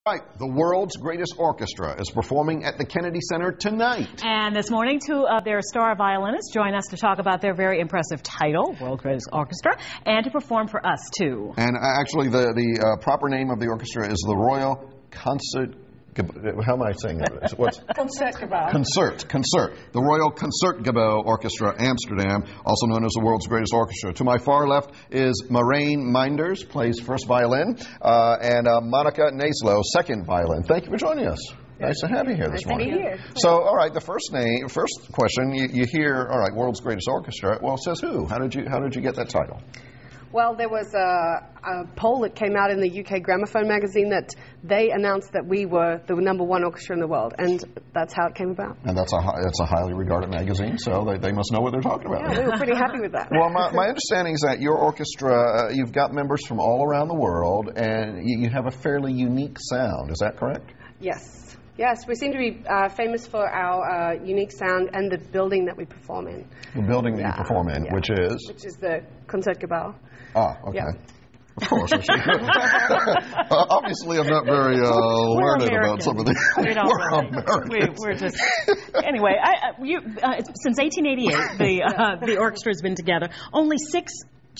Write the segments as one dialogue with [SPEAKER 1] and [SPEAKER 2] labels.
[SPEAKER 1] Right, the world's greatest orchestra is performing at the Kennedy Center tonight.
[SPEAKER 2] And this morning, two of their star violinists join us to talk about their very impressive title, World's Greatest Orchestra, and to perform for us, too.
[SPEAKER 1] And actually, the proper name of the orchestra is the Royal Concert... How am I saying it? What's
[SPEAKER 3] Concertgebouw.
[SPEAKER 1] Concert. The Royal Concertgebouw Orkest, Amsterdam, also known as the world's greatest orchestra. To my far left is Marijn Mijnders, plays first violin, and Monica Naselow, second violin. Thank you for joining us. Nice to have you here this morning.
[SPEAKER 3] Nice to be here.
[SPEAKER 1] So, all right, the first question, you hear, all right, world's greatest orchestra. Well, it says who? How did you get that title?
[SPEAKER 3] Well, there was a poll that came out in the UK Gramophone magazine that they announced that we were the #1 orchestra in the world, and that's how it came about.
[SPEAKER 1] And that's a highly regarded magazine, so they must know what they're talking about.
[SPEAKER 3] Yeah, we were pretty happy with that.
[SPEAKER 1] Well, my understanding is that your orchestra, you've got members from all around the world, and you have a fairly unique sound. Is that correct?
[SPEAKER 3] Yes. Yes, we seem to be famous for our unique sound and the building that we perform in.
[SPEAKER 1] The building that you perform in, which is?
[SPEAKER 3] Which is the Concertgebouw.
[SPEAKER 1] Ah, okay.
[SPEAKER 3] Yeah.
[SPEAKER 1] Of course. Obviously, I'm not very learned about some of the...
[SPEAKER 2] We don't really. We're just... Anyway, since 1888, the orchestra has been together. Only 6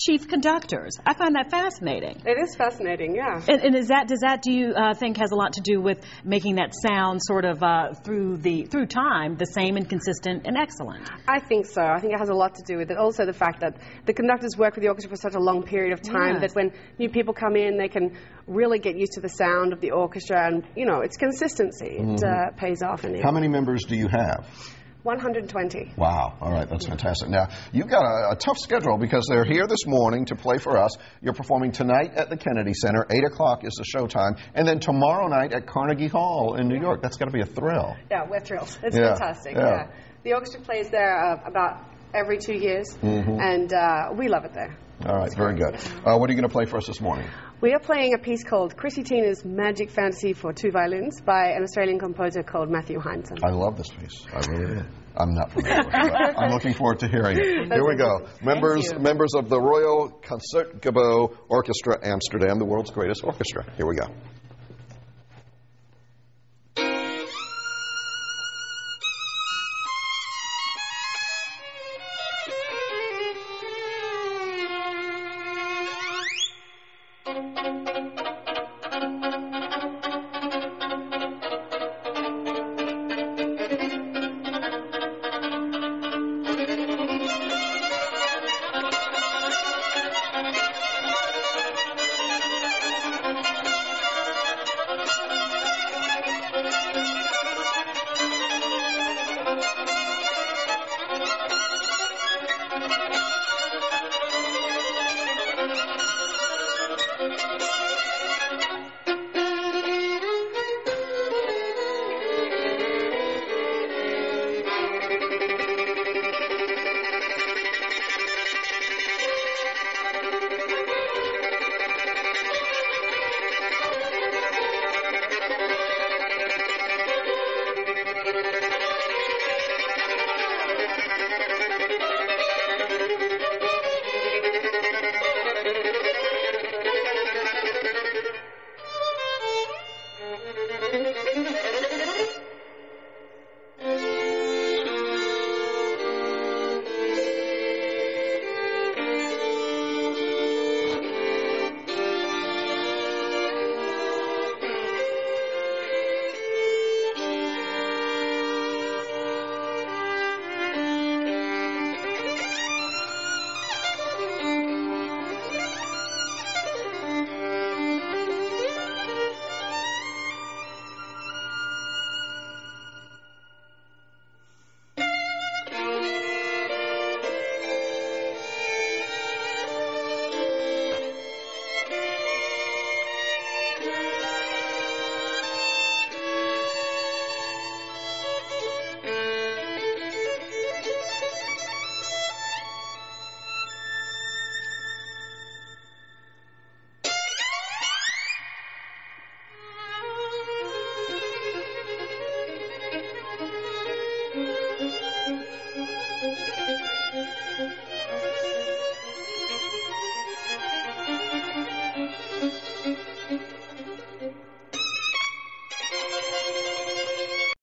[SPEAKER 2] chief conductors. I find that fascinating.
[SPEAKER 3] It is fascinating, yeah.
[SPEAKER 2] And does that do you think has a lot to do with making that sound sort of through time the same and consistent and excellent?
[SPEAKER 3] I think so. I think it has a lot to do with it. Also the fact that the conductors work with the orchestra for such a long period of time that when new people come in, they can really get used to the sound of the orchestra, and it's consistency. It pays off.
[SPEAKER 1] How many members do you have?
[SPEAKER 3] 120.
[SPEAKER 1] Wow. All right. That's fantastic. Now, you've got a tough schedule because they're here this morning to play for us. You're performing tonight at the Kennedy Center. 8 o'clock is the showtime. And then tomorrow night at Carnegie Hall in New York. That's got to be a thrill.
[SPEAKER 3] Yeah, we're thrilled. It's fantastic. Yeah. The orchestra plays there about every 2 years, and we love it there.
[SPEAKER 1] All right, very good. What are you going to play for us this morning?
[SPEAKER 3] We are playing a piece called Christina's Magic Fantasy for 2 violins by an Australian composer called Matthew Hindson.
[SPEAKER 1] I love this piece. I really do. I'm not familiar with it, but I'm looking forward to hearing it. Here we go. Members of the Royal Concertgebouw Orkest, Amsterdam, the world's greatest orchestra. Here we go.